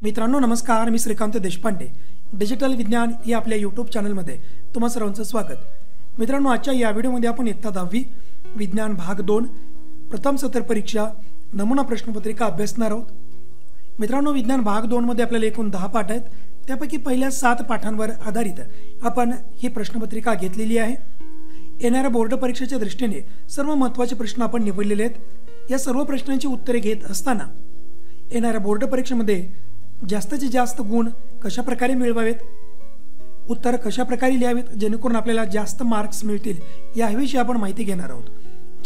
मित्रांनो नमस्कार, मी श्रीकांत देशपांडे. डिजिटल विज्ञान या आपल्या यूट्यूब चॅनलमध्ये तुम्हा सर्वांचं स्वागत. मित्रांनो, आजच्या या व्हिडिओमध्ये आपण इयत्ता 10वी विज्ञान भाग 2 प्रथम सत्र परीक्षा नमुना प्रश्नपत्रिका अभ्यासणार आहोत. मित्रांनो, विज्ञान भाग 2 मध्ये आपल्याला एकूण 10 पाठ आहेत. त्यापैकी पहिल्या 7 पाठांवर आधारित आपण ही प्रश्नपत्रिका घेतलेली आहे. येणाऱ्या बोर्ड परीक्षेच्या दृष्टीने सर्व महत्त्वाचे प्रश्न आपण निवडलेले आहेत. या सर्व प्रश्नांची उत्तरे घेत असताना येणाऱ्या बोर्ड परीक्षेमध्ये जास्तीत जास्त गुण कशा प्रकारे मिळवावेत, उत्तर कशा प्रकारे लिहावेत जेणेकरून आपल्याला जास्त मार्क्स मिळतील याविषयी आपण माहिती घेणार आहोत.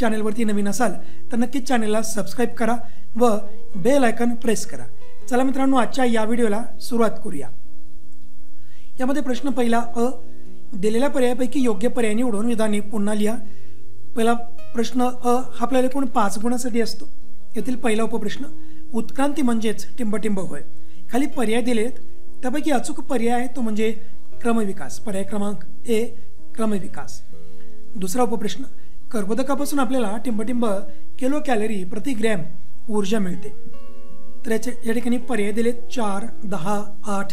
चॅनलवरती नवीन असाल तर नक्कीच चॅनलला सबस्क्राईब करा व बेल आयकॉन प्रेस करा. चला मित्रांनो, आजच्या या व्हिडिओला सुरुवात करूया. यामध्ये प्रश्न पहिला अ, दिलेल्या पर्यायापैकी योग्य पर्याय निवडून विधाने पुन्हा लिहा. पहिला प्रश्न अ हा आपल्याला एकूण 5 गुणांसाठी असतो. यातील पहिला उपप्रश्न, उत्क्रांती म्हणजेच टिंबटिंब होय. खाली पर्याय दिलेत त्यापैकी अचूक पर्याय आहे तो म्हणजे क्रमविकास. पर्याय क्रमांक ए क्रमविकास. दुसरा उपप्रश्न, कर्बोदकापासून आपल्याला टिंबटिंब किलो कॅलरी प्रति ग्रॅम ऊर्जा मिळते. तर या ठिकाणी पर्याय दिलेत 4, 10, 8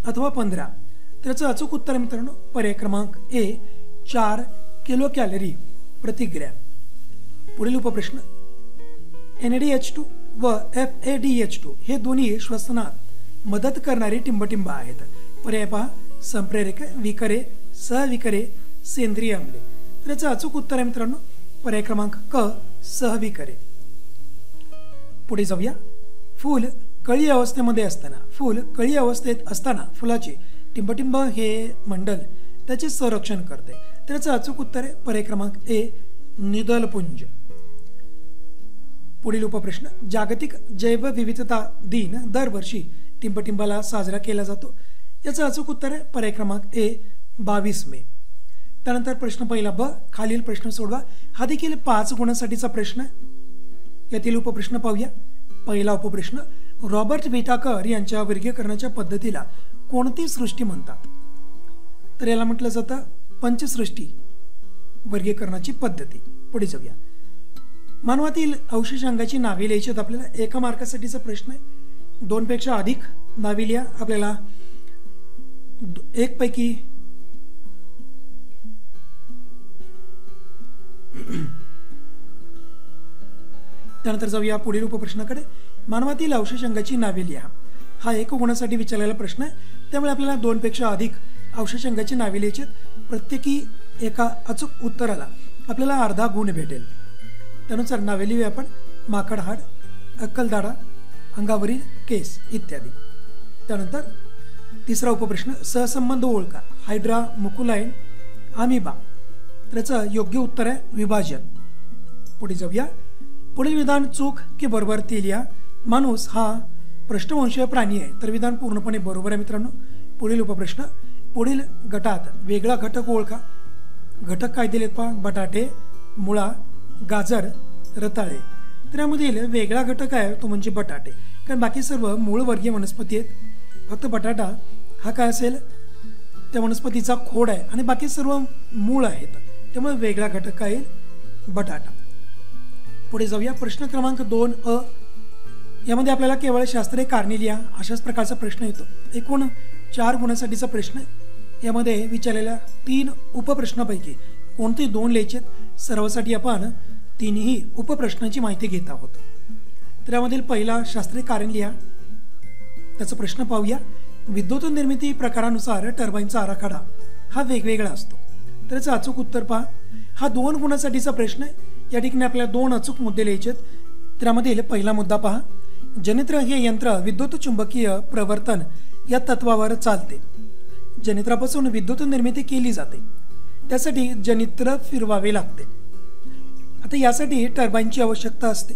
अथवा 15. तर याचं अचूक उत्तर मित्रांनो पर्याय क्रमांक ए 4 किलो कॅलरी प्रति ग्रॅम. पुढील उपप्रश्न, NaDH2 व FADH2 हे दोन्ही श्वसनात मदत करणारे टिंबटिंब आहेत. पर्याय पहा, संप्रेरक, विकरे, सहविकरे, सेंद्रिय आम्ले. तर याचं अचूक उत्तर आहे मित्रांनो पर्याय क्रमांक क सहविकरे. पुढे जाऊया. फूल कळी अवस्थेमध्ये असताना फुलाचे टिंबटिंब हे मंडल त्याचे संरक्षण करते. तर याचं अचूक उत्तर आहे पर्याय क्रमांक ए निदलपुंज. पुढील उपप्रश्न, जागतिक जैवविविधता दिन दरवर्षी टिंबटिंबाला साजरा केला जातो. याचं अचूक उत्तर आहे पर्याय क्रमांक ए 22 मे. त्यानंतर प्रश्न पहिला ब, खालील प्रश्न सोडवा. हा देखील 5 गुणांसाठीचा प्रश्न. यातील उपप्रश्न पाहूया. पहिला उपप्रश्न, रॉबर्ट विटाकर यांच्या वर्गीकरणाच्या पद्धतीला कोणती सृष्टी म्हणतात? तर याला म्हटलं जातं पंचसृष्टी वर्गीकरणाची पद्धती. पुढे जाऊया. मानवातील अवशेषांगाची नावे लिहायची आहेत आपल्याला. 1 मार्कासाठीचा प्रश्न आहे. 2 पेक्षा अधिक नावे लिहा. आपल्याला 1 पैकी त्यानंतर जाऊया पुढील उपप्रश्नाकडे. मानवातील अवशेषांगाची नावे लिहा. हा 1 गुणासाठी विचारलेला प्रश्न आहे. त्यामुळे आपल्याला 2 पेक्षा अधिक अवशेषांगाची नावे लिहायची आहेत. प्रत्येकी एका अचूक उत्तराला आपल्याला अर्धा गुण भेटेल. त्यानुसार नावे लिहूया आपण. माकडहाड, अक्कलदाडा, अंगावरील केस इत्यादी. त्यानंतर तिसरा उपप्रश्न, सहसंबंध ओळखा. हायड्रा, मुकुलाइन, आमिबा. त्याचं योग्य उत्तर आहे विभाजन. पुढे जाऊया. पुढील विधान चूक की बरोबर ते लिहा. माणूस हा पृष्ठवंशीय प्राणी आहे. तर विधान पूर्णपणे बरोबर आहे मित्रांनो. पुढील उपप्रश्न, पुढील गटात वेगळा घटक ओळखा. घटक काय दिलेत पहा. बटाटे, मुळा, गाजर, रताळे. तर यामधील वेगळा घटक आहे तो म्हणजे बटाटे. कारण बाकी सर्व मूळवर्गीय वनस्पती आहेत. फक्त बटाटा हा काय असेल त्या वनस्पतीचा खोड आहे आणि बाकी सर्व मूळ आहेत. त्यामुळे वेगळा घटक काय येईल बटाटा. पुढे जाऊया. प्रश्न क्रमांक 2 अ, यामध्ये आपल्याला केवळ शास्त्रीय कारणे लिहा अशाच प्रकारचा प्रश्न येतो. एकूण 4 गुणांसाठीचा प्रश्न. यामध्ये विचारलेल्या 3 उपप्रश्नापैकी कोणते 2 लिहायचे. सर्वांसाठी आपण 3ही उपप्रश्नांची माहिती घेत आहोत. तर यामधील पहिला शास्त्रीय कारण लिहा. त्याचा प्रश्न पाहूया. विद्युत निर्मिती प्रकारानुसार टर्बाईनचा आराखडा हा वेगवेगळा असतो. तर याचं अचूक उत्तर पहा. हा 2 गुणांसाठीचा प्रश्न. या ठिकाणी आपल्याला 2 अचूक मुद्दे लिहायचे. त्यामधील पहिला मुद्दा पहा. जनित्र हे यंत्र विद्युत चुंबकीय प्रवर्तन या तत्वावर चालते. जनित्रापासून विद्युत निर्मिती केली जाते. त्यासाठी जनित्र फिरवावे लागते. आता यासाठी टर्बाईनची आवश्यकता असते.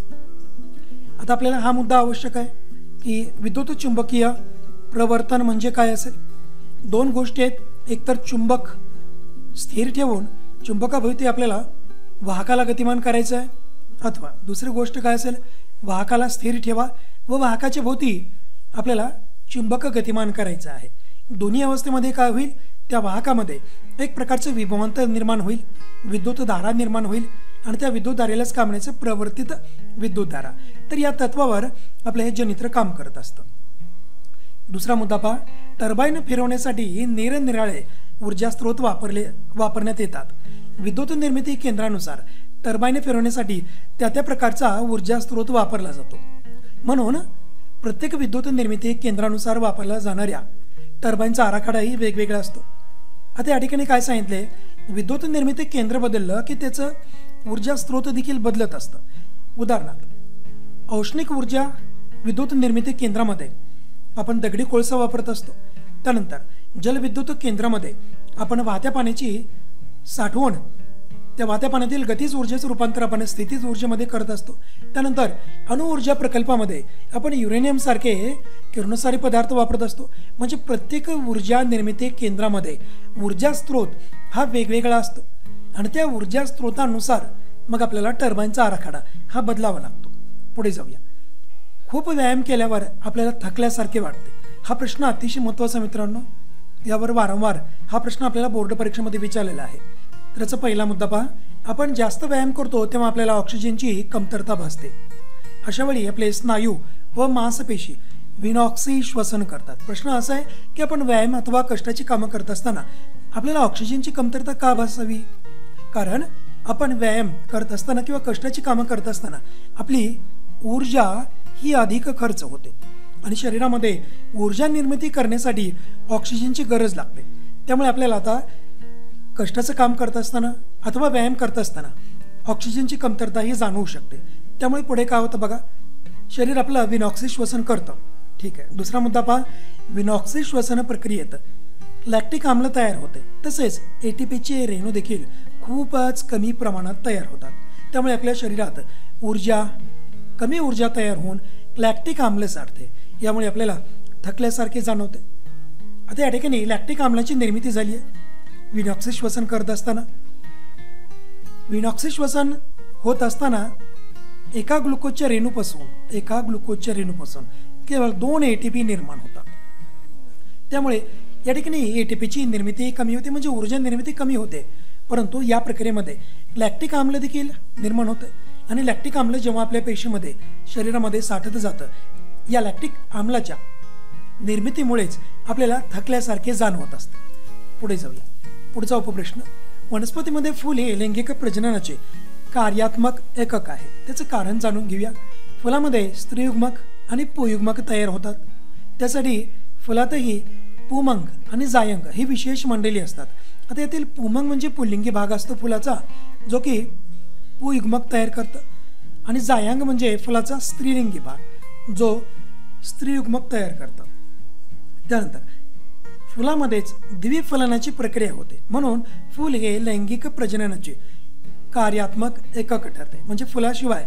आता आपल्याला हा मुद्दा आवश्यक आहे की विद्युत चुंबकीय प्रवर्तन म्हणजे काय असेल. 2 गोष्टी आहेत. एकतर चुंबक स्थिर ठेवून चुंबकाभोवती आपल्याला वाहकाला गतिमान करायचं आहे, अथवा दुसरी गोष्ट काय असेल, वाहकाला स्थिर ठेवा व वाहकाच्या भोवती आपल्याला चुंबक गतिमान करायचं आहे. दोन्ही अवस्थेमध्ये काय होईल, त्या वाहकामध्ये एक प्रकारचं विभवांतर निर्माण होईल, विद्युतधारा निर्माण होईल आणि त्या विद्युतधारेलाच काय म्हणायचं, प्रवर्तित विद्युतधारा. तर या तत्वावर आपलं हे जनित्र काम करत असतं. दुसरा मुद्दा पहा, टर्बाईन फिरवण्यासाठी निरनिराळे ऊर्जा स्रोत वापरण्यात येतात. विद्युत निर्मिती केंद्रानुसार टर्बाईन फिरवण्यासाठी त्या प्रकारचा ऊर्जा स्रोत वापरला जातो. म्हणून प्रत्येक विद्युत निर्मिती केंद्रानुसार वापरला जाणाऱ्या टर्बाईनचा आराखडाही वेगवेगळा असतो. आता या ठिकाणी काय सांगितले, विद्युत निर्मिती केंद्र बदललं की त्याचं ऊर्जा स्रोत देखील बदलत असतं. उदाहरणार्थ औष्णिक ऊर्जा विद्युत निर्मिती केंद्रामध्ये आपण दगडी कोळसा वापरत असतो. त्यानंतर जलविद्युत केंद्रामध्ये आपण वाहत्या पाण्याची साठवण, त्या वाहत्या पाण्यातील गतीज ऊर्जेचं रूपांतर आपण स्थितीज ऊर्जेमध्ये करत असतो. त्यानंतर अणुऊर्जा प्रकल्पामध्ये आपण युरेनियम सारखे किरणोत्सारी पदार्थ वापरत असतो. म्हणजे प्रत्येक ऊर्जा निर्मिती केंद्रामध्ये ऊर्जा स्रोत हा वेगवेगळा असतो आणि त्या ऊर्जा स्रोतानुसार मग आपल्याला टर्बाईनचा आराखडा हा बदलावा लागतो. पुढे जाऊया. खूप व्यायाम केल्यावर आपल्याला थकल्यासारखे वाटते. हा प्रश्न अतिशय महत्त्वाचा मित्रांनो. यावर वारंवार हा प्रश्न आपल्याला बोर्ड परीक्षेमध्ये विचारलेला आहे. तर याचा पहिला मुद्दा पहा, आपण जास्त व्यायाम करतो तेव्हा आपल्याला ऑक्सिजनची कमतरता भासते. अशा वेळी आपले स्नायू व मांसपेशी विनॉक्सी श्वसन करतात. प्रश्न असा आहे की आपण व्यायाम अथवा कष्टाची कामं करत असताना आपल्याला ऑक्सिजनची कमतरता का भासावी? कारण आपण व्यायाम करत असताना किंवा कष्टाची कामं करत असताना आपली ऊर्जा ही अधिक खर्च होते आणि शरीरामध्ये ऊर्जा निर्मिती करण्यासाठी ऑक्सिजनची गरज लागते. त्यामुळे आपल्याला आता कष्टाचं काम करत असताना अथवा व्यायाम करत असताना ऑक्सिजनची कमतरता ही जाणवू शकते. त्यामुळे पुढे काय होतं बघा, शरीर आपलं विनॉक्सी श्वसन करतं. ठीक आहे. दुसरा मुद्दा पहा, विनॉक्सी श्वसन प्रक्रियेत लॅक्टिक आम्ल तयार होते. तसेच ATPचे रेणू देखील खूपच कमी प्रमाणात तयार होतात. त्यामुळे आपल्या शरीरात कमी ऊर्जा तयार होऊन लॅक्टिक आम्ल साठते. यामुळे आपल्याला थकल्यासारखे जाणवते. आता या ठिकाणी लॅक्टिक आम्लाची निर्मिती झाली आहे विनॉक्सी श्वसन करत असताना. विनॉक्सी श्वसन होत असताना एका ग्लुकोजच्या रेणूपासून केवळ 2 ATP निर्माण होतात. त्यामुळे या ठिकाणी ATPची निर्मिती कमी होते, म्हणजे ऊर्जा निर्मिती कमी होते. परंतु या प्रक्रियेमध्ये लॅक्टिक आम्ल देखील निर्माण होते आणि लॅक्टिक आम्ल जेव्हा आपल्या पेशीमध्ये शरीरामध्ये साठत जातं, या लॅक्टिक आम्लाच्या निर्मितीमुळेच आपल्याला थकल्यासारखे जाणवत असते. पुढे जाऊया. पुढचा उपप्रश्न, वनस्पतीमध्ये फूल हे लैंगिक प्रजननाचे कार्यात्मक एकक आहे. त्याचं कारण जाणून घेऊया. फुलामध्ये स्त्रीयुग्मक आणि पुयुग्मक तयार होतात. त्यासाठी फुलातही पुमंग आणि जायंग ही विशेष मंडळी असतात. आता यातील पुमंग म्हणजे पुल्लिंगी भाग असतो फुलाचा, जो की पुयुग्मक तयार करतं, आणि जायांग म्हणजे फुलाचा स्त्रीलिंगी भाग जो स्त्रीयुग्मक तयार करतं. त्यानंतर फुलामध्येच द्विफलनाची प्रक्रिया होते. म्हणून फूल हे लैंगिक प्रजननाचे कार्यात्मक एकक ठरते. म्हणजे फुलाशिवाय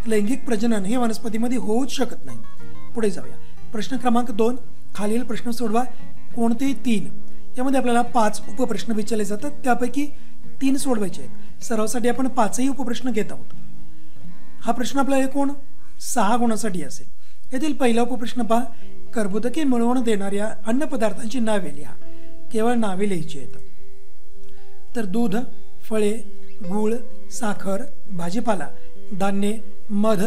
लैंगिक प्रजनन हे वनस्पतीमध्ये होऊच शकत नाही. पुढे जाऊया. प्रश्न क्रमांक 2, खालील प्रश्न सोडवा. कोणते 3? यामध्ये आपल्याला 5 उपप्रश्न विचारले जातात. त्यापैकी 3 सोडवायचे आहेत. सरावासाठी आपण 5ही उपप्रश्न घेत आहोत. हा प्रश्न आपल्याला एकूण 6 गुणांसाठी असेल. यातील पहिला उपप्रश्न पहा, कर्बोदके मिळवून देणाऱ्या अन्न पदार्थांची नावे लिहा. केवळ नावे लिहायची आहेत. तर दूध, फळे, गूळ, साखर, भाजीपाला, धान्य, मध,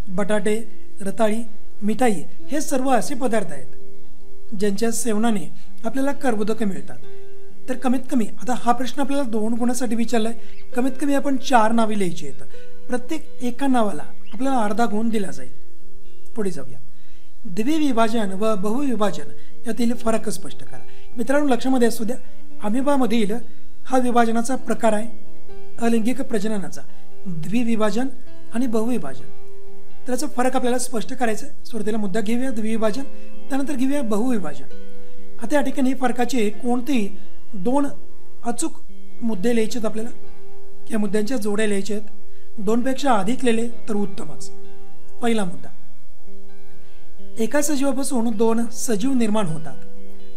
बटाटे, रताळी, मिठाई हे सर्व असे पदार्थ आहेत ज्यांच्या सेवनाने आपल्याला कर्बोदके मिळतात. तर कमीत कमी आता हा प्रश्न आपल्याला 2 गुणांसाठी विचारलाय. कमीत कमी आपण 4 नावे लिहायची आहेत. प्रत्येक एका नावाला आपल्याला अर्धा गुण दिला जाईल. पुढे जाऊया. द्विविभाजन व बहुविभाजन यातील फरक स्पष्ट करा. मित्रांनो लक्षामध्ये असू द्या, अमिबामधील हा विभाजनाचा प्रकार आहे अलैंगिक प्रजननाचा, द्विविभाजन आणि बहुविभाजन. तर याचा फरक आपल्याला स्पष्ट करायचा आहे. सुरुवातीला मुद्दा घेऊया द्विविभाजन, त्यानंतर घेऊया बहुविभाजन. आता या ठिकाणी फरकाचे कोणतेही 2 अचूक मुद्दे लिहायचे आहेत आपल्याला. या मुद्द्यांच्या जोड्या लिहायच्या आहेत. 2 पेक्षा अधिक लिहिले तर उत्तमच. पहिला मुद्दा, एका सजीवापासून 2 सजीव निर्माण होतात.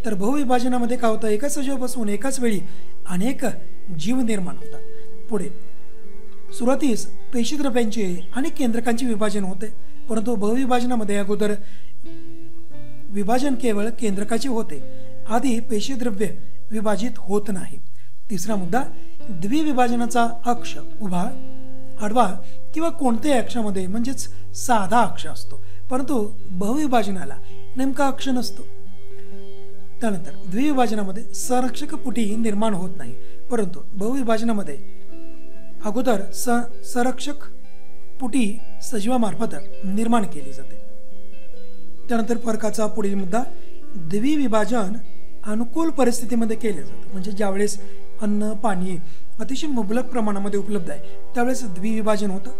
तर बहुविभाजनामध्ये काय होतं, एका सजीवापासून एकाच वेळी अनेक जीव निर्माण होतात. पुढे सुरुवातीस पेशीद्रव्यांचे आणि केंद्रकांचे विभाजन होते, परंतु बहुविभाजनामध्ये अगोदर विभाजन केवळ केंद्रकाचे होते. आधी पेशीद्रव्य विभाजित होत नाही. तिसरा मुद्दा, द्विविभाजनाचा अक्ष उभा, आडवा किंवा कोणत्याही अक्षामध्ये म्हणजेच साधा अक्ष असतो, परंतु बहुविभाजनाला नेमका अक्ष नसतो. त्यानंतर द्विविभाजनामध्ये संरक्षक पुटी निर्माण होत नाही, परंतु बहुविभाजनामध्ये अगोदर संरक्षक पुटी सजीवामार्फत निर्माण केली जाते. त्यानंतर फरकाचा पुढील मुद्दा, द्विविभाजन अनुकूल परिस्थितीमध्ये केले जातं. म्हणजे ज्यावेळेस अन्न पाणी अतिशय मुबलक प्रमाणामध्ये उपलब्ध आहे त्यावेळेस द्विविभाजन होतं,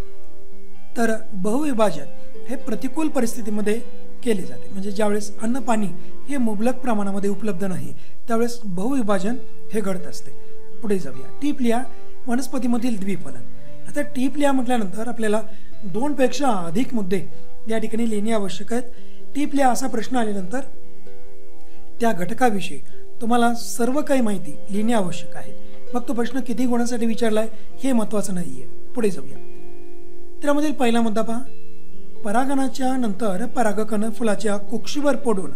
तर बहुविभाजन हे प्रतिकूल परिस्थितीमध्ये केले जाते. म्हणजे ज्यावेळेस अन्न पाणी हे मुबलक प्रमाणामध्ये उपलब्ध नाही त्यावेळेस बहुविभाजन हे घडत असते. पुढे जाऊया. टीप लिहा वनस्पतीमधील द्विफलन. आता टीप लिहा म्हटल्यानंतर आपल्याला 2 पेक्षा अधिक मुद्दे या ठिकाणी लिहिणे आवश्यक आहेत. टीप लिहा असा प्रश्न आल्यानंतर त्या घटकाविषयी तुम्हाला सर्व काही माहिती लिहिणे आवश्यक आहे. मग तो प्रश्न किती गुणांसाठी विचारलाय हे महत्त्वाचं नाहीये. पुढे जाऊया. त्यामध्ये पहिला मुद्दा पहा, परागनाच्या नंतर परागकण फुलाच्या कुक्षीवर पडून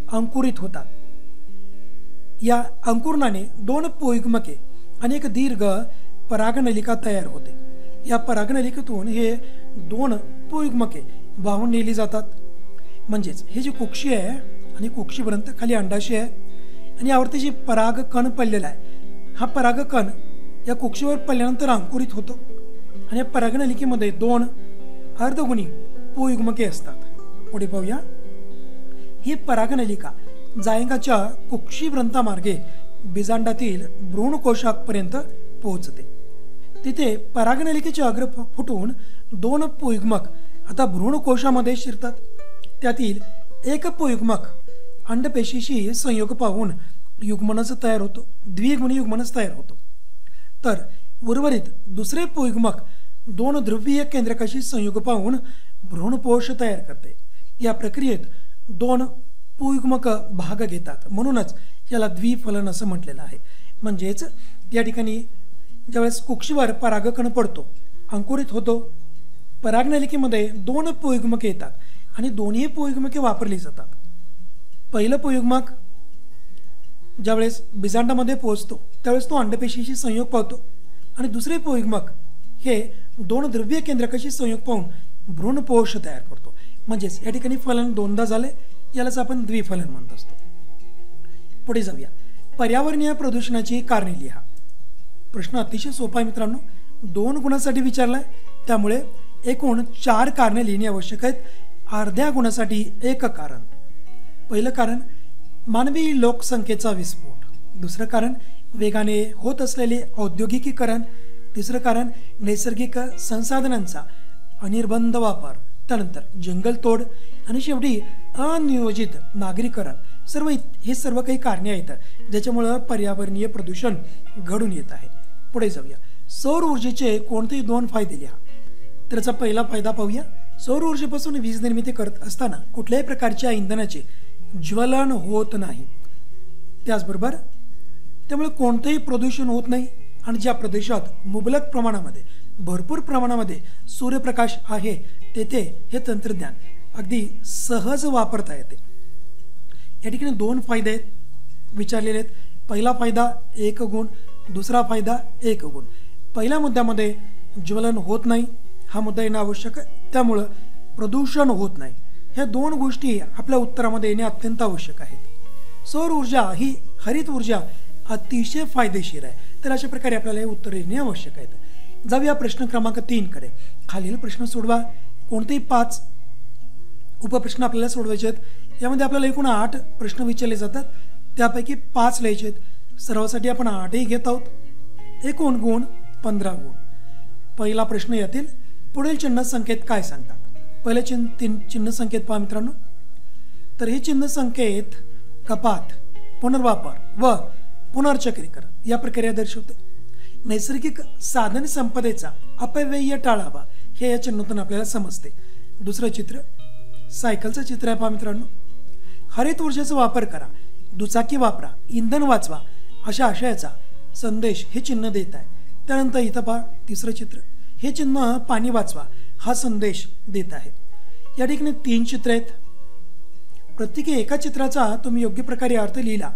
अंकुरित होतात. या अंकुरणाने 2 पोयुग्मके आणि एक दीर्घ परागनलिका तयार होते. या परागनलिकेतून हे 2 पोयुग्मके वाहून नेली जातात. म्हणजेच हे जे कुक्षी आहे आणि कुक्षीपर्यंत खाली अंडाशय आहे आणि यावरती जे परागकण पडलेला आहे, हा परागकण या कुक्षीवर पडल्यानंतर अंकुरित होतो आणि या परागनलिकेमध्ये 2 अर्धगुणी पोयुग्मके असतात. पुढे पाहूया. ही परागनलिका जायंगाच्या कुक्षीवृंतामार्गे बीजांडातील भ्रूणकोशापर्यंत पोहोचते. तिथे परागनलिकेचे अग्र फुटून 2 पोयुग्मक आता भ्रूणकोशामध्ये शिरतात. त्यातील एक पोयुग्मक अंडपेशीशी संयोग पाहून युग्मनज तयार होतो, द्विगुणी युग्मनज तयार होतो. तर उर्वरित दुसरे पोयुग्मक 2 ध्रुवीय केंद्रकाशी संयोग पाहून भ्रूणपोष तयार करते. या प्रक्रियेत 2 पोयुग्मक भाग घेतात, म्हणूनच याला द्विफलन असं म्हटलेलं आहे. म्हणजेच या ठिकाणी ज्यावेळेस कुक्षीवर परागकण पडतो, अंकुरित होतो, परागनलिकेमध्ये 2 पोयुग्मके येतात आणि दोन्ही पोयुग्मके वापरली जातात. पहिलं पोयुग्मक ज्यावेळेस बीजांडामध्ये पोहोचतो त्यावेळेस तो अंडपेशीशी संयोग पावतो आणि दुसरे पोयुग्मक हे 2 ध्रुवीय केंद्रकाशी संयोग पाहून भ्रूणपोष तयार करतो. म्हणजेच या ठिकाणी फलन 2दा झाले, यालाच आपण द्विफलन म्हणत असतो. पुढे जाऊया. पर्यावरणीय प्रदूषणाची कारणे लिहा. प्रश्न अतिशय सोपा आहे मित्रांनो, 2 गुणांसाठी विचारलाय, त्यामुळे एकूण 4 कारणे लिहिणे आवश्यक आहेत. अर्ध्या गुणासाठी 1 कारण. पहिलं कारण मानवी लोकसंख्येचा विस्फोट. दुसरं कारण वेगाने होत असलेले औद्योगिकीकरण. तिसरं कारण नैसर्गिक संसाधनांचा अनिर्बंध वापर. त्यानंतर जंगलतोड आणि शेवटी अनियोजित नागरीकरण. हे सर्व काही कारणे आहेत ज्याच्यामुळं पर्यावरणीय प्रदूषण घडून येत आहे. पुढे जाऊया. सौर ऊर्जेचे कोणतेही 2 फायदे लिहा. त्याचा पहिला फायदा पाहूया. सौर ऊर्जेपासून वीज निर्मिती करत असताना कुठल्याही प्रकारच्या इंधनाचे ज्वलन होत नाही. त्याचबरोबर त्यामुळे कोणतेही प्रदूषण होत नाही आणि ज्या प्रदेशात मुबलक प्रमाणामध्ये भरपूर प्रमाणामध्ये सूर्यप्रकाश आहे तेथे हे तंत्रज्ञान अगदी सहज वापरता येते. या ठिकाणी 2 फायदे आहेत विचारलेले आहेत. पहिला फायदा 1 गुण, दुसरा फायदा 1 गुण. पहिल्या मुद्द्यामध्ये ज्वलन होत नाही हा मुद्दा येणं आवश्यक आहे, त्यामुळं प्रदूषण होत नाही. ह्या 2 गोष्टी आपल्या उत्तरामध्ये येणे अत्यंत आवश्यक आहेत. सौर ऊर्जा ही हरित ऊर्जा अतिशय फायदेशीर आहे. तर अशा प्रकारे आपल्याला हे उत्तर येणे आवश्यक आहेत. जाऊया प्रश्न क्रमांक 3 कडे. खालील प्रश्न सोडवा. कोणतेही 5 उपप्रश्न आपल्याला सोडवायचे आहेत. यामध्ये आपल्याला एकूण 8 प्रश्न विचारले जातात, त्यापैकी 5 लिहायचे आहेत. सर्वांसाठी आपण 8ही घेत आहोत. एकूण गुण 15 गुण. पहिला प्रश्न यातील पुढील चिन्ह संकेत काय सांगतात. पहिले चिन्ह संकेत पहा मित्रांनो. तर हे चिन्ह संकेत कपात, पुनर्वापर व पुनर्चक्रीकरण या प्रक्रिया दर्शवते. नैसर्गिक साधन संपदेचा अपव्यय टाळावा हे या चिन्हातून आपल्याला समजते. दुसरं चित्र सायकलचं चित्र आहे पहा मित्रांनो. हरित ऊर्जेचा वापर करा, दुचाकी वापरा, इंधन वाचवा अशा आशयाचा संदेश हे चिन्ह देत आहे. त्यानंतर इथं पहा तिसरं चित्र. हे चिन्ह पाणी वाचवा हा संदेश देत आहे. या ठिकाणी 3 चित्र आहेत. प्रत्येकी एका चित्राचा तुम्ही योग्य प्रकारे अर्थ लिहिला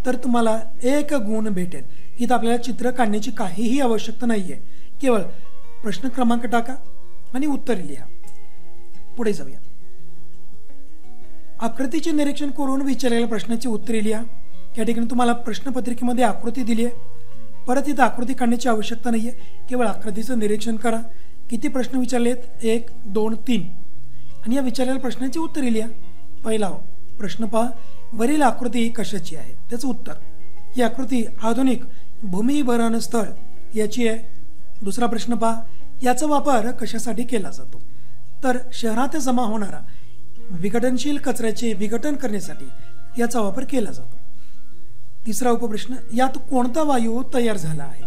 तर तुम्हाला 1 गुण भेटेल. इथं आपल्याला चित्र काढण्याची काहीही आवश्यकता नाहीये, केवळ प्रश्न क्रमांक टाका आणि उत्तर लिहा. पुढे जाऊया. आकृतीचे निरीक्षण करून विचारलेल्या प्रश्नाची उत्तरे लिहा। या ठिकाणी तुम्हाला प्रश्नपत्रिकेमध्ये आकृती दिली आहे, परत इथं आकृती काढण्याची आवश्यकता नाही आहे, केवळ आकृतीचं निरीक्षण करा। किती प्रश्न विचारलेत? 1 2 3 आणि या विचारलेल्या प्रश्नाची उत्तरे लिहा। पहिला प्रश्न पहा, वरील आकृती कशाची आहे? त्याचं उत्तर, ही आकृती आधुनिक भूमिभरण स्थळ याची आहे। दुसरा प्रश्न पहा, याचा वापर कशासाठी केला जातो? तर शहरात जमा होणारा विघटनशील कचऱ्याचे विघटन करण्यासाठी याचा वापर केला जातो। तिसरा उपप्रश्न, यात कोणता वायू तयार झाला आहे?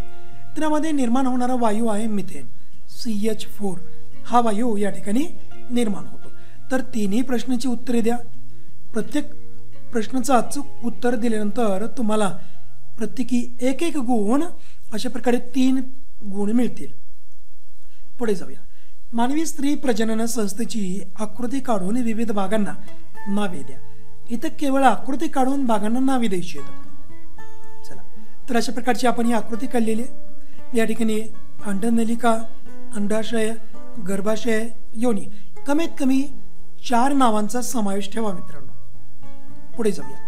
तर यामध्ये निर्माण होणारा वायू आहे मिथेन, CH4 हा वायू या ठिकाणी निर्माण होतो। तर तिन्ही प्रश्नाची उत्तरे द्या। प्रत्येक प्रश्नाचं अचूक उत्तर दिल्यानंतर तुम्हाला प्रत्येकी 1 गुण, अशा प्रकारे 3 गुण मिळतील। पुढे जाऊया। मानवी स्त्री प्रजनन संस्थेची आकृती काढून विविध भागांना नावे द्या। इथं केवळ आकृती काढून भागांना नावे द्यायची आहेत। चला, तर अशा प्रकारची आपण ही आकृती काढलेली आहे। या ठिकाणी अंडनलिका, अंडाशय, गर्भाशय, योनी, कमीत कमी 4 नावांचा समावेश ठेवा मित्रांनो। पुढे जाऊया।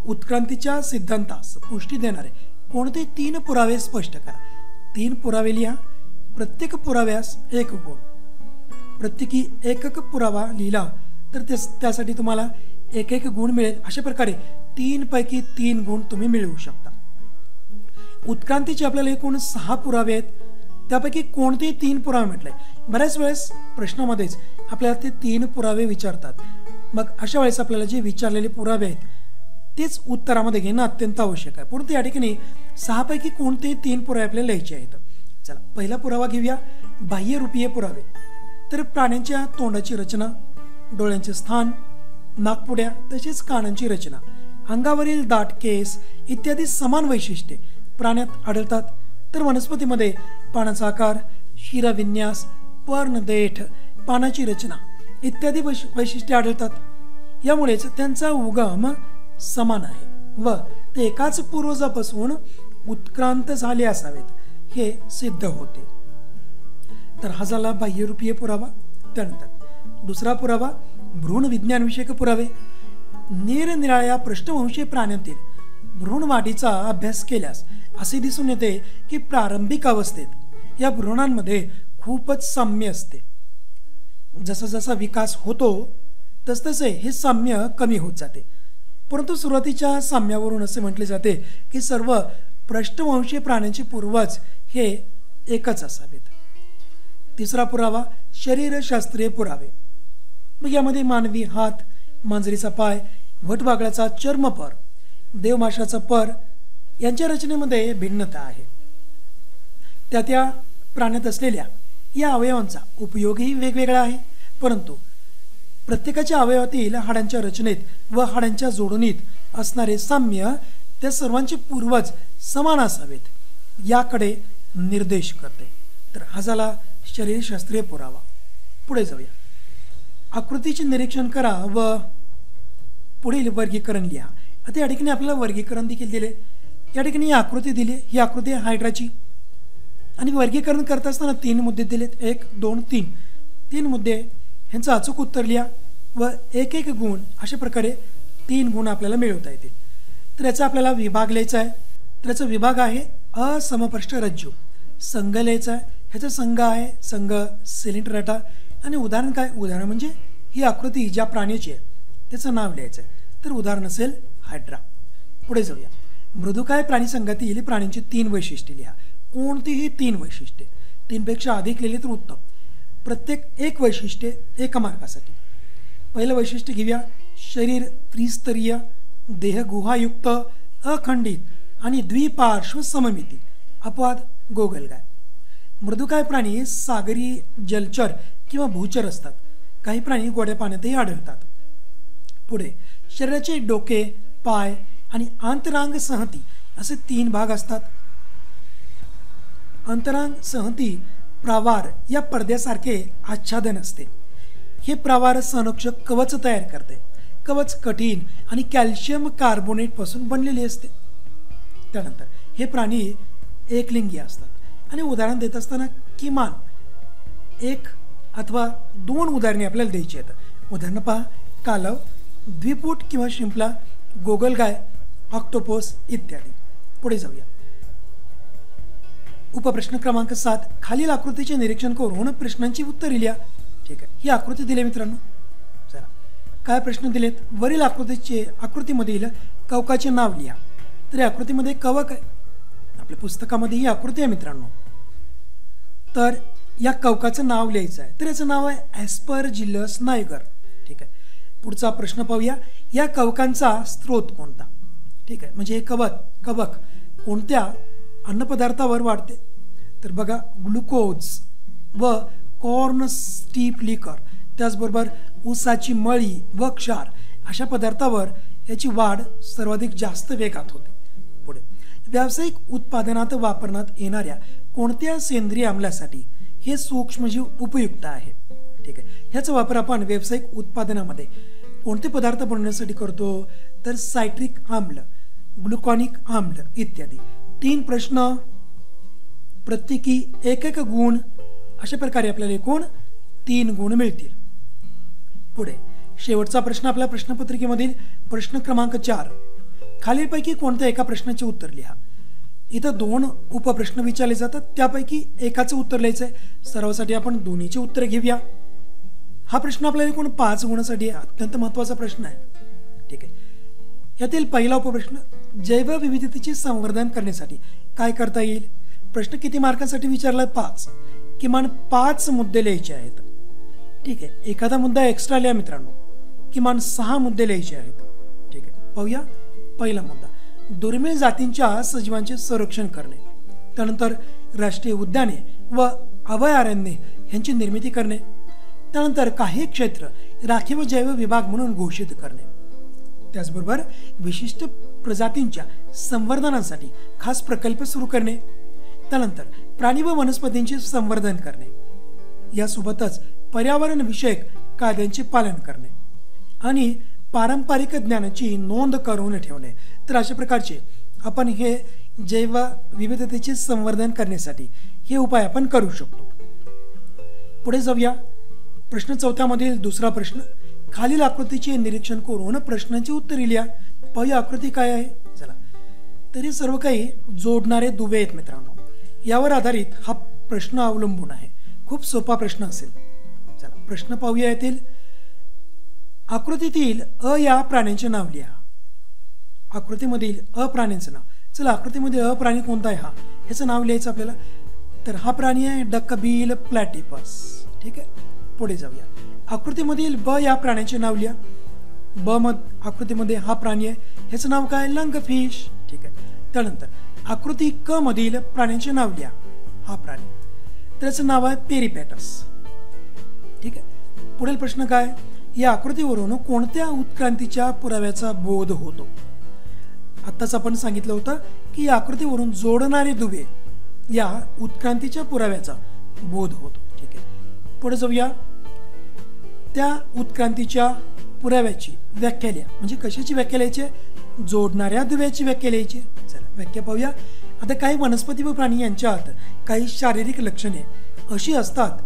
उत्क्रांतीच्या सिद्धांतास पुष्टी देणारे कोणते 3 पुरावे स्पष्ट करा। 3 पुरावे लिहा। प्रत्येक पुराव्यास 1 गुण, प्रत्येकी 1 पुरावा लिहिला तर त्यासाठी तुम्हाला 1 गुण मिळेल। अशा प्रकारे 3 पैकी 3 गुण तुम्ही मिळवू शकता। उत्क्रांतीचे आपल्याला एकूण 6 पुरावे आहेत, त्यापैकी कोणते 3 पुरावे म्हटले? बऱ्याच वेळेस प्रश्नामध्येच आपल्याला ते 3 पुरावे विचारतात, मग अशा वेळेस आपल्याला जे विचारलेले पुरावे आहेत तेच उत्तरामध्ये घेणं अत्यंत आवश्यक आहे। परंतु या ठिकाणी 6 पैकी कोणते 3 पुरावे आपल्याला लिहायचे आहेत? चला, पहिला पुरावा घेऊया, बाह्यरूपीय पुरावे। तर प्राण्यांच्या तोंडाची रचना, डोळ्यांचे स्थान, नाकपुड्या तसेच कानांची रचना, अंगावरील दाट केस इत्यादी समान वैशिष्ट्ये प्राण्यात आढळतात। तर वनस्पतीमध्ये पानाचा आकार, शिराविन्यास, पर्णदेठ, पानाची रचना इत्यादी वैशिष्ट्ये आढळतात। यामुळेच त्यांचा उगम समान आहे व ते एकाच पूर्वजापासून उत्क्रांत झाले असावेत हे सिद्ध होते। तर हा झाला बाह्यरूपीय पुरावा। त्यानंतर दुसरा पुरावा, भ्रूण विज्ञान विषयक पुरावे। निरनिराळ्या पृष्ठवंशी प्राण्यांतील भ्रूणवाढीचा अभ्यास केल्यास असे दिसून येते की प्रारंभिक अवस्थेत या भ्रूणांमध्ये खूपच साम्य असते। जसा जसा विकास होतो तसतसे हे साम्य कमी होत जाते, परंतु सुरुवातीच्या साम्यावरून असे म्हटले जाते की सर्व पृष्ठवंशी प्राण्यांचे पूर्वज हे एकच असावेत। तिसरा पुरावा, शरीरशास्त्रीय पुरावे। मग यामध्ये मानवी हात, मांजरीचा पाय, वटवाघळाचा चर्मपर, देवमाशाचा पर यांच्या रचनेमध्ये भिन्नता आहे। त्या प्राण्यात असलेल्या या अवयवांचा उपयोगही वेगवेगळा आहे, परंतु प्रत्येकाच्या अवयवातील हाडांच्या रचनेत व हाडांच्या जोडणीत असणारे साम्य त्या सर्वांचे पूर्वज समान असावेत याकडे निर्देश करते। तर हा झाला शरीरशास्त्रीय पुरावा। पुढे जाऊया। आकृतीचे निरीक्षण करा व पुढील वर्गीकरण लिहा। आता या ठिकाणी आपल्याला वर्गीकरण देखील दिले। या ठिकाणी ही आकृती दिली, ही आकृती आहे हायड्राची आणि वर्गीकरण करत असताना 3 मुद्दे दिलेत, 1 2 3 3 मुद्दे, ह्यांचं अचूक उत्तर लिहा व 1 गुण, अशा प्रकारे 3 गुण आपल्याला मिळवता येतील। तर याचा आपल्याला विभाग लिहायचा आहे। तर याचा विभाग आहे असमपृष्ठ रज्जू। संघ लिहायचा आहे, ह्याचा संघ आहे संघ सिलेंडरेटा आणि उदाहरण काय? उदाहरण म्हणजे ही आकृती ज्या प्राण्याची आहे त्याचं नाव लिहायचं आहे। तर उदाहरण असेल हायड्रा। पुढे जाऊया। मृदुकाय प्राणी संघातील प्राण्यांची 3 वैशिष्ट्ये लिहा। कोणतीही 3 वैशिष्ट्ये, 3 पेक्षा अधिक लिहिली तर उत्तम। प्रत्येक 1 वैशिष्ट्य 1 मार्कासाठी। पहिलं वैशिष्ट्य घेऊया, शरीर त्रिस्तरीय, देह गुहायुक्त, अखंडित आणि द्विपार्श्व सममिती, अपवाद गोगलगाय। मृदुकाय प्राणी सागरी जलचर किंवा भूचर असतात, काही प्राणी गोड्या पाण्यातही आढळतात। पुढे शरीराचे डोके, पाय आणि अंतरांग संहती असे 3 भाग असतात। अंतरांग संहती प्रावार या पडद्यासारखे आच्छादन असते। हे प्रावार संरक्षक कवच तयार करते। कवच कठीण आणि कॅल्शियम कार्बोनेट पासून बनलेले असते। त्यानंतर हे प्राणी एकलिंगी असतात आणि उदाहरण देत असताना किमान 1 अथवा 2 उदाहरणे आपल्याला द्यायची आहेत। उदाहरण पहा, कालव, द्विपूट किंवा शिंपला, गोगलगाय, ऑक्टोपस इत्यादी. पुढे जाऊया. उपप्रश्न क्रमांक 7. खालील आकृतीचे निरीक्षण करून प्रश्नांची उत्तरे लिहा. ठीक आहे, ही आकृती दिली मित्रांनो. चला, काय प्रश्न दिलेत? वरील आकृतीमधील कवकाचे नाव लिहा. तर या आकृतीमध्ये कवक आहे, आपल्या पुस्तकामध्ये ही आकृती आहे मित्रांनो. तर या कवकाचं नाव लिहायचं आहे. तर याचं नाव आहे ॲस्परजिलस नायगर. ठीक आहे, पुढचा प्रश्न पाहूया. या कवकांचा स्रोत कोणता? ठीक आहे, म्हणजे हे कवक कोणत्या अन्नपदार्थावर वाढते? तर बघा, ग्लुकोज व कॉर्न स्टीप लिकर, त्याचबरोबर ऊसाची मळी व क्षार अशा पदार्थावर याची वाढ सर्वाधिक जास्त वेगात होते. पुढे, व्यावसायिक उत्पादनात वापरण्यात येणाऱ्या कोणत्या सेंद्रिय आम्लासाठी हे सूक्ष्मजीव उपयुक्त आहे? ठीक आहे, ह्याचा वापर आपण व्यावसायिक उत्पादनामध्ये कोणते पदार्थ बनवण्यासाठी करतो? तर सायट्रिक आम्ल, ग्लुकॉनिक आम्ल इत्यादी. 3 प्रश्न, प्रत्येकी एक गुण. अशा प्रकारे आपल्याला एकूण 3 गुण मिळतील. पुढे शेवटचा प्रश्न आपल्या प्रश्नपत्रिकेमधील प्रश्न क्रमांक 4. खालीलपैकी कोणत्या एका प्रश्नाचे उत्तर लिहा. इथं 2 उपप्रश्न विचारले जातात, त्यापैकी एकाचं उत्तर लिहायचं आहे. सरावासाठी आपण दोन्हीचे उत्तर घेऊया. हा प्रश्न आपल्याला एकूण 5 गुणांसाठी अत्यंत महत्त्वाचा प्रश्न आहे. ठीक आहे, यातील पहिला उपप्रश्न, जैवविविधतेचे संवर्धन करण्यासाठी काय करता येईल? प्रश्न किती मार्कांसाठी विचारला? 5. किमान 5 मुद्दे लिहायचे आहेत. ठीक आहे, एखादा मुद्दा एक्स्ट्रा लिहा मित्रांनो. किमान 6 मुद्दे लिहायचे आहेत. ठीक आहे, पाहूया. पहिला मुद्दा, दुर्मिळ जातींच्या सजीवांचे संरक्षण करणे. त्यानंतर राष्ट्रीय उद्याने व अभयारण्ये यांची निर्मिती करणे. त्यानंतर काही क्षेत्र राखीव जैव विभाग म्हणून घोषित करणे. त्याचबरोबर विशिष्ट प्रजातींच्या संवर्धनासाठी खास प्रकल्प सुरू करणे. त्यानंतर प्राणी व वनस्पतींचे संवर्धन करणे. यासोबतच पर्यावरण विषयक कायद्यांचे पालन करणे आणि पारंपरिक ज्ञानाची नोंद करून ठेवणे. तर अशा प्रकारचे आपण हे जैव विविधतेचे संवर्धन करण्यासाठी हे उपाय आपण करू शकतो. पुढे जाऊया. प्रश्न 4 मधील दुसरा प्रश्न, खालील आकृतीचे निरीक्षण करून प्रश्नांची उत्तरे लिहा. पहिली आकृती काय आहे? चला, तरी सर्व काही जोडणारे दुवे आहेत मित्रांनो. यावर आधारित हा प्रश्न अवलंबून आहे. खूप सोपा प्रश्न असेल. चला, प्रश्न पाहूया. येथील आकृतीतील अ या प्राण्याचे नाव लिहा. आकृतीमधील अ प्राण्यांचं नाव. चला, आकृतीमध्ये अ प्राणी कोणता आहे? ह्याचं नाव लिहायचं आपल्याला. तर हा प्राणी आहे डकबिल प्लॅटिपस. ठीक आहे, पुढे जाऊया. आकृतीमधील ब या प्राण्याचे नाव लिहा. आकृतीमध्ये हा प्राणी आहे, ह्याचं नाव काय? लंगफिश. ठीक आहे, त्यानंतर आकृती क मधील प्राण्याचे नाव लिहा. हा प्राणी, त्याचं नाव आहे पेरिपॅटस. ठीक आहे, पुढील प्रश्न काय? या आकृतीवरून कोणत्या उत्क्रांतीच्या पुराव्याचा बोध होतो? आत्ताच आपण सांगितलं होतं की या आकृतीवरून जोडणारे दुवे या उत्क्रांतीच्या पुराव्याचा बोध होतो. ठीक आहे, पुढे जाऊया. त्या उत्क्रांतीच्या पुराव्याची व्याख्या लिहा. म्हणजे कशाची व्याख्या लिहायची? जोडणाऱ्या दुव्याची व्याख्या लिहायची. चला, व्याख्या पाहूया. आता काही वनस्पती व प्राणी यांच्यात काही शारीरिक लक्षणे अशी असतात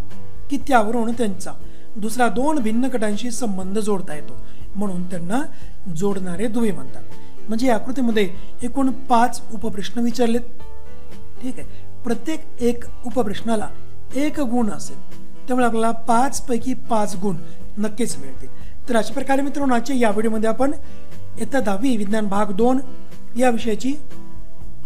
की त्यावरून त्यांचा दुसरा 2 भिन्न गटांशी संबंध जोडता येतो, म्हणून त्यांना जोडणारे दुवे म्हणतात. म्हणजे या आकृतीमध्ये एकूण 5 उपप्रश्न विचारलेत. ठीक आहे, प्रत्येक एक उपप्रश्नाला 1 गुण असेल, त्यामुळे आपल्याला 5 पैकी 5 गुण नक्कीच मिळतील. तर अशा प्रकारे मित्रांनो, आजच्या या व्हिडिओमध्ये आपण इयत्ता 10वी विज्ञान भाग 2 या विषयाची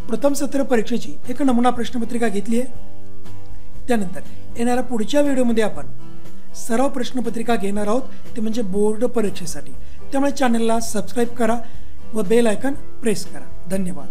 प्रथम सत्र परीक्षेची एक नमुना प्रश्नपत्रिका घेतली आहे. त्यानंतर येणाऱ्या पुढच्या व्हिडिओमध्ये आपण सराव प्रश्नपत्रिका घेणार आहोत, ते म्हणजे बोर्ड परीक्षेसाठी. त्यामुळे चॅनलला सबस्क्राईब करा व बेल आयकॉन प्रेस करा. धन्यवाद.